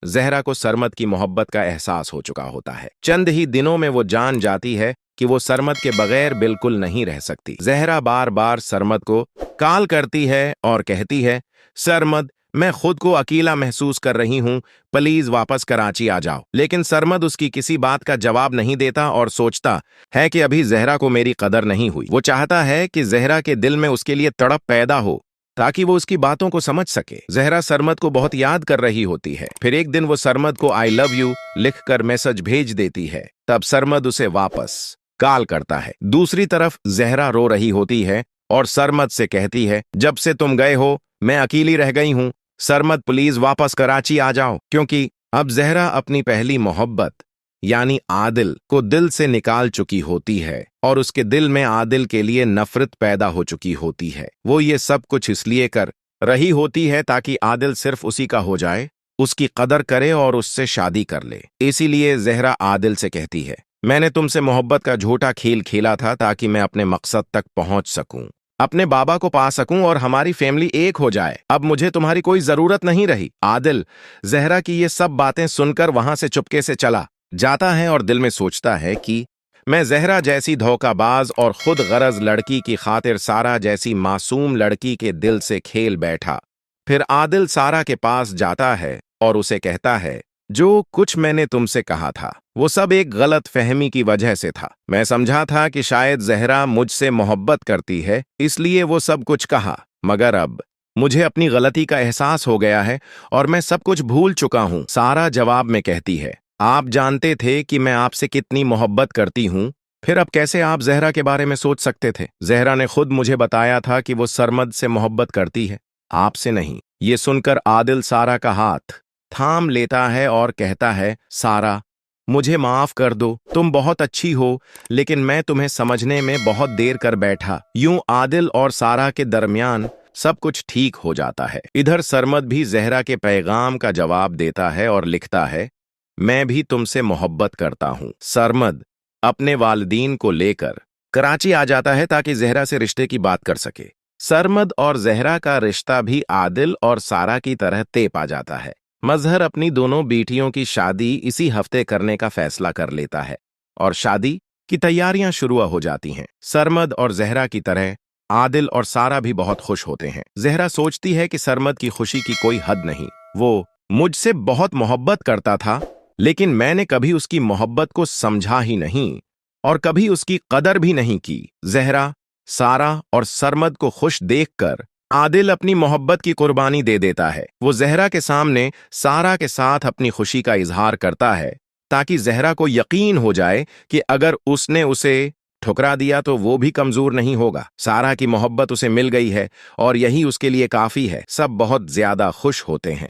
जहरा को सरमद की मोहब्बत का एहसास हो चुका होता है। चंद ही दिनों में वो जान जाती है कि वो सरमद के बगैर बिल्कुल नहीं रह सकती। जहरा बार बार सरमद को कॉल करती है और कहती है, सरमद, मैं खुद को अकेला महसूस कर रही हूँ, प्लीज वापस कराची आ जाओ। लेकिन सरमद उसकी किसी बात का जवाब नहीं देता और सोचता है कि अभी जहरा को मेरी कदर नहीं हुई। वो चाहता है कि जहरा के दिल में उसके लिए तड़प पैदा हो ताकि वो उसकी बातों को समझ सके। जहरा सरमद को बहुत याद कर रही होती है। फिर एक दिन वो सरमद को आई लव यू लिखकर मैसेज भेज देती है। तब सरमद उसे वापस कॉल करता है। दूसरी तरफ जहरा रो रही होती है और सरमद से कहती है, जब से तुम गए हो मैं अकेली रह गई हूं। सरमद, प्लीज वापस कराची आ जाओ। क्योंकि अब जहरा अपनी पहली मोहब्बत यानी आदिल को दिल से निकाल चुकी होती है और उसके दिल में आदिल के लिए नफरत पैदा हो चुकी होती है। वो ये सब कुछ इसलिए कर रही होती है ताकि आदिल सिर्फ उसी का हो जाए, उसकी कदर करे और उससे शादी कर ले। इसीलिए जहरा आदिल से कहती है, मैंने तुमसे मोहब्बत का झूठा खेल खेला था ताकि मैं अपने मकसद तक पहुंच सकूं, अपने बाबा को पा सकूं और हमारी फैमिली एक हो जाए। अब मुझे तुम्हारी कोई जरूरत नहीं रही। आदिल जहरा की ये सब बातें सुनकर वहां से चुपके से चला जाता है और दिल में सोचता है कि मैं जहरा जैसी धोखाबाज और खुद गरज लड़की की खातिर सारा जैसी मासूम लड़की के दिल से खेल बैठा। फिर आदिल सारा के पास जाता है और उसे कहता है, जो कुछ मैंने तुमसे कहा था वो सब एक गलत फहमी की वजह से था। मैं समझा था कि शायद जहरा मुझसे मोहब्बत करती है, इसलिए वो सब कुछ कहा, मगर अब मुझे अपनी गलती का एहसास हो गया है और मैं सब कुछ भूल चुका हूं। सारा जवाब में कहती है, आप जानते थे कि मैं आपसे कितनी मोहब्बत करती हूं, फिर अब कैसे आप जहरा के बारे में सोच सकते थे? जहरा ने खुद मुझे बताया था कि वो सरमद से मोहब्बत करती है, आपसे नहीं। ये सुनकर आदिल सारा का हाथ थाम लेता है और कहता है, सारा, मुझे माफ कर दो, तुम बहुत अच्छी हो, लेकिन मैं तुम्हें समझने में बहुत देर कर बैठा। यूं आदिल और सारा के दरमियान सब कुछ ठीक हो जाता है। इधर सरमद भी जहरा के पैगाम का जवाब देता है और लिखता है, मैं भी तुमसे मोहब्बत करता हूं। सरमद अपने वालिदीन को लेकर कराची आ जाता है ताकि जहरा से रिश्ते की बात कर सके। सरमद और जहरा का रिश्ता भी आदिल और सारा की तरह तय पा जाता है। मजहर अपनी दोनों बेटियों की शादी इसी हफ्ते करने का फैसला कर लेता है और शादी की तैयारियां शुरू हो जाती हैं। सरमद और जहरा की तरह आदिल और सारा भी बहुत खुश होते हैं। जहरा सोचती है कि सरमद की खुशी की कोई हद नहीं। वो मुझसे बहुत मोहब्बत करता था, लेकिन मैंने कभी उसकी मोहब्बत को समझा ही नहीं और कभी उसकी कदर भी नहीं की। जहरा, सारा और सरमद को खुश देखकर आदिल अपनी मोहब्बत की कुर्बानी दे देता है। वो जहरा के सामने सारा के साथ अपनी खुशी का इजहार करता है ताकि जहरा को यकीन हो जाए कि अगर उसने उसे ठुकरा दिया तो वो भी कमजोर नहीं होगा। सारा की मोहब्बत उसे मिल गई है और यही उसके लिए काफी है। सब बहुत ज्यादा खुश होते हैं।